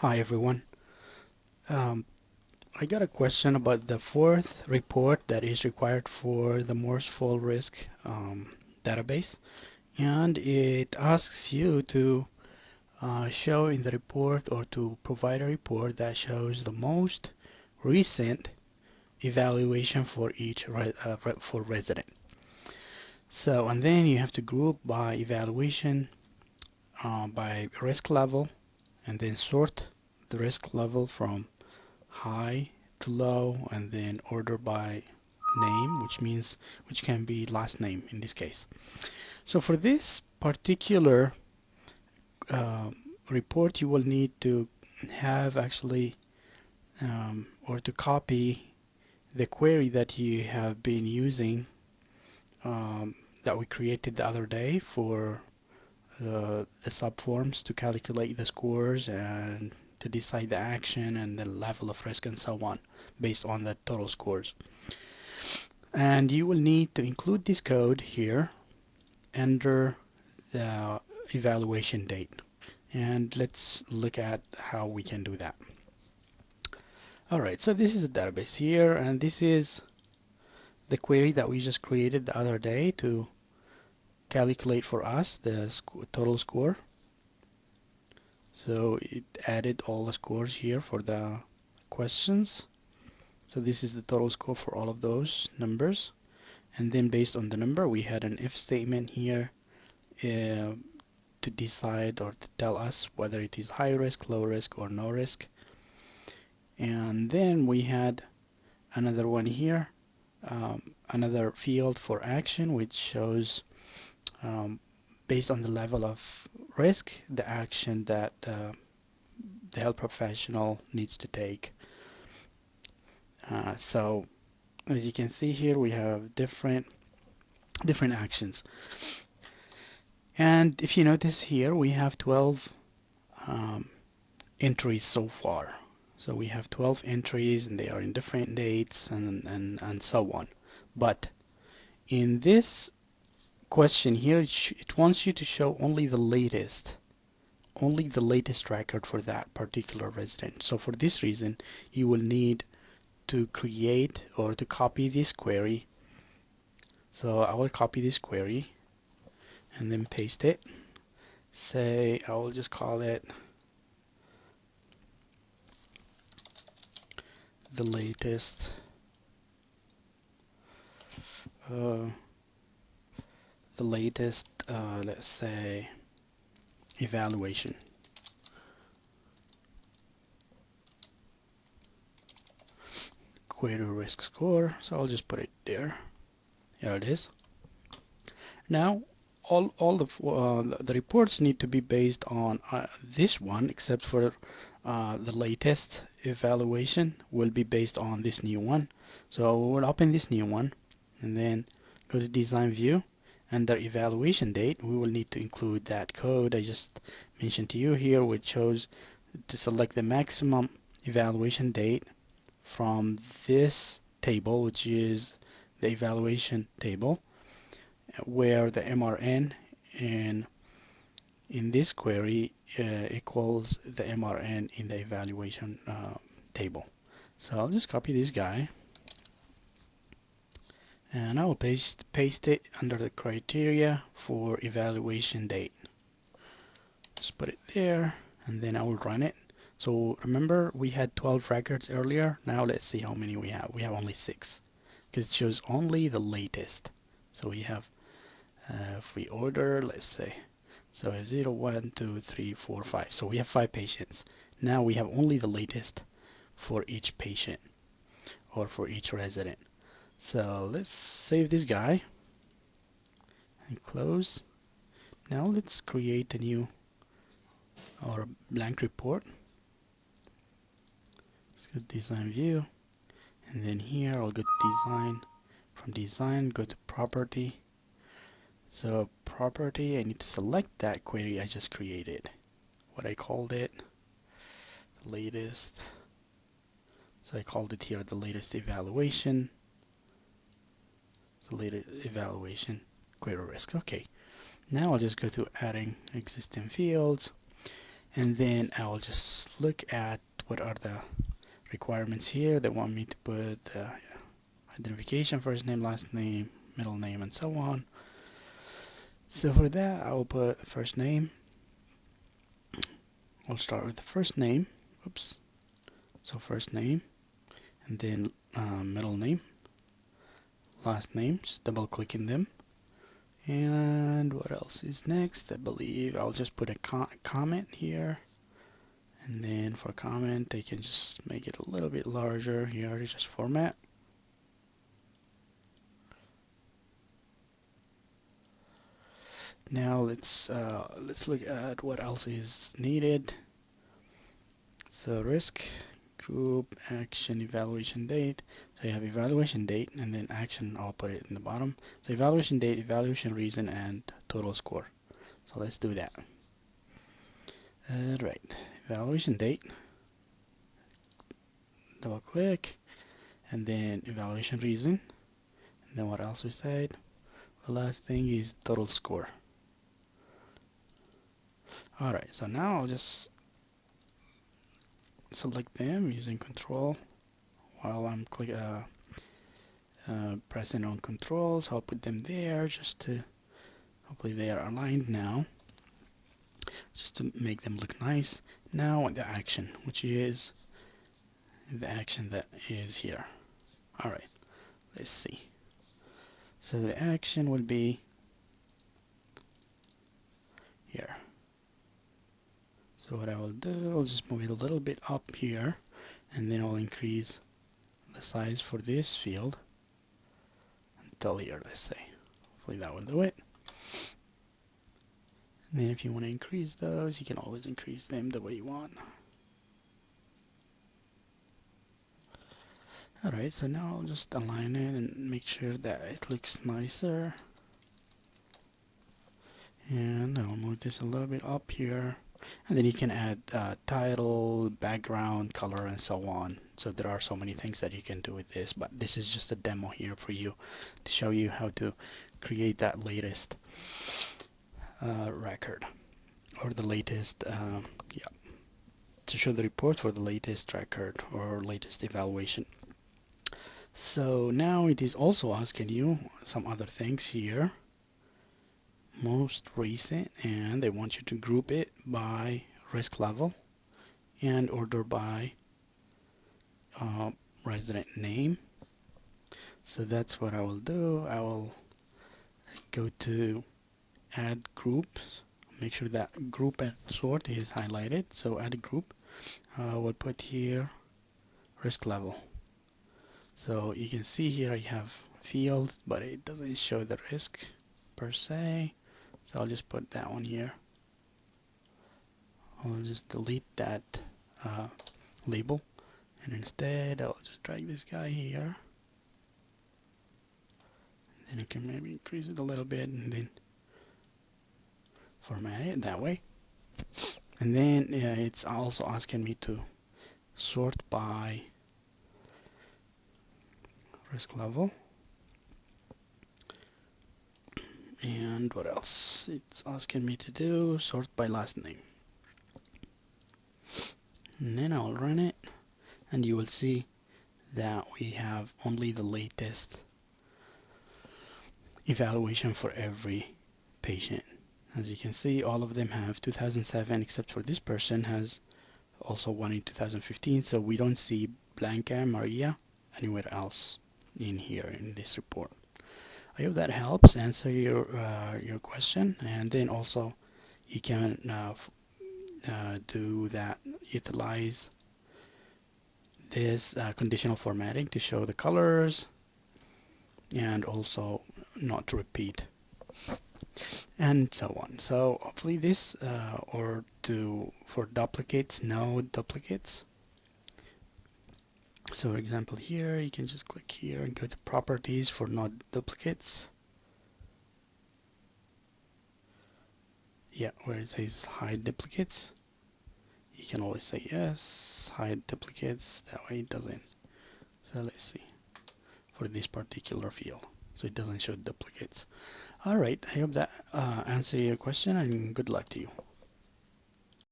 Hi everyone. Um, I got a question about the fourth report that is required for the Morse Fall Risk database, and it asks you to show in the report or to provide a report that shows the most recent evaluation for each for resident. So, and then you have to group by evaluation by risk level, and then sort the risk level from high to low, and then order by name, which can be last name in this case. So for this particular uh, report, you will need to have actually or to copy the query that you have been using that we created the other day for the subforms to calculate the scores and to decide the action and the level of risk and so on based on the total scores. And you will need to include this code here under the evaluation date. And let's look at how we can do that. Alright, so this is the database here, and this is the query that we just created the other day to calculate for us the total score. So it added all the scores here for the questions. So this is the total score for all of those numbers. And then based on the number, we had an if statement here to decide or to tell us whether it is high risk, low risk, or no risk. And then we had another one here, another field for action, which shows based on the level of risk, the action that the health professional needs to take. So as you can see here, we have different actions. And if you notice here, we have 12 entries so far. So we have 12 entries and they are in different dates and so on. But in this question here, it wants you to show only the latest record for that particular resident. So for this reason, you will need to create or to copy this query. So I will copy this query and then paste it. Say I will just call it the latest uh, let's say evaluation. Query risk score, so I'll just put it there. Here it is. Now all the reports need to be based on this one, except for the latest evaluation will be based on this new one. So we'll open this new one and then go to design view. Under evaluation date, we will need to include that code I just mentioned to you here, which shows to select the maximum evaluation date from this table, which is the evaluation table, where the MRN in this query equals the MRN in the evaluation table. So I'll just copy this guy and I will paste it under the criteria for evaluation date. Just put it there and then I will run it. So remember we had 12 records earlier. Now let's see how many we have. We have only 6 because it shows only the latest. So we have if we order, let's say, so 0, 1, 2, 3, 4, 5. So we have 5 patients. Now we have only the latest for each patient or for each resident. So let's save this guy and close. Now let's create a new or a blank report. Let's go to design view, and then here I'll go to design. From design, go to property. So property, I need to select that query I just created. What I called it, the latest. So I called it here the latest evaluation. The latest evaluation query risk. Okay. Now I'll just go to adding existing fields. And then I will just look at what are the requirements here. They want me to put identification, first name, last name, middle name, and so on. So for that, I will put first name. I'll start with the first name. Oops. So first name, and then middle name, last names, double clicking them. And what else is next? I believe I'll just put a comment here. And then for comment, I can just make it a little bit larger here, just format. Now let's look at what else is needed. So risk, group, action, evaluation date. So you have evaluation date and then action, I'll put it in the bottom. So evaluation date, evaluation reason, and total score. So let's do that. Right, evaluation date, double click, and then evaluation reason. And then what else we said? The last thing is total score. Alright, so now I'll just select them using control while I'm pressing on controls. I'll put them there just to, hopefully they are aligned now, just to make them look nice. Now the action, which is the action that is here. Alright, let's see. So the action would be here. So what I will do, I'll just move it a little bit up here, and then I'll increase the size for this field until here, let's say. Hopefully that will do it. And then if you want to increase those, you can always increase them the way you want. Alright, so now I'll just align it and make sure that it looks nicer. And I'll move this a little bit up here. And then you can add title, background, color, and so on. So there are so many things that you can do with this, but this is just a demo here for you to show you how to create that latest record, or the latest, to show the report for the latest record or latest evaluation. So now it is also asking you some other things here. Most recent, and they want you to group it by risk level and order by resident name. So that's what I will do. I will go to add groups, make sure that group and sort is highlighted. So add a group. We'll put here risk level. So you can see here I have fields, but it doesn't show the risk per se. So I'll just put that one here. I'll just delete that label, and instead I'll just drag this guy here. And then you can maybe increase it a little bit and then format it that way. And then it's also asking me to sort by risk level. And what else? It's asking me to do sort by last name. And then I'll run it, and you will see that we have only the latest evaluation for every patient. As you can see, all of them have 2007, except for this person has also one in 2015, so we don't see Blanca Maria anywhere else in here in this report. I hope that helps answer your question, and then also you can do that, utilize this conditional formatting to show the colors and also not to repeat and so on. So hopefully this for duplicates, no duplicates. So for example here, you can just click here and go to properties for no duplicates. Yeah, where it says hide duplicates, you can always say yes, hide duplicates, that way it doesn't. So let's see, for this particular field, so it doesn't show duplicates. Alright, I hope that answered your question, and good luck to you.